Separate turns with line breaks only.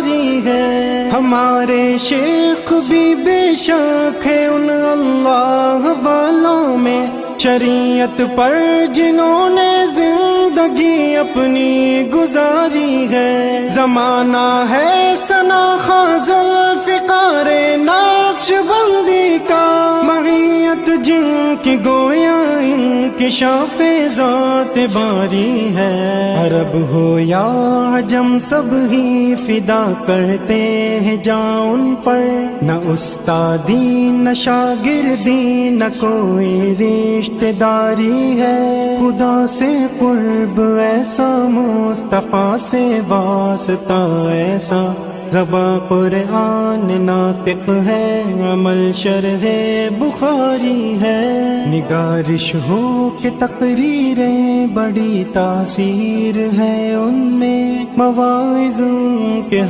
گزاری ہے۔ ہمارے شیخ بھی بے شک ہے ان اللہ والوں میں، شریعت پر جنہوں نے زندگی اپنی گزاری ہے۔ زمانہ ہے ثنا خواہ ذوالفقار نقش بندی کا، معیت جن کی گویا انکشاف ذات باری ہے۔ عرب ہو یا عجم سب ہی فدا کرتے ہیں جاں ان پر، نہ استادی نہ شاگردی نہ کوئی رشتہ داری ہے۔ خدا سے قرب ایسا مصطفیٰ سے واسطہ ایسا، زباں قرآن ناطق ہے عمل شرح بخاری ہے۔ نگارش ہو کہ تقریریں بڑی تاثیر ہے ان میں، مواعظ کے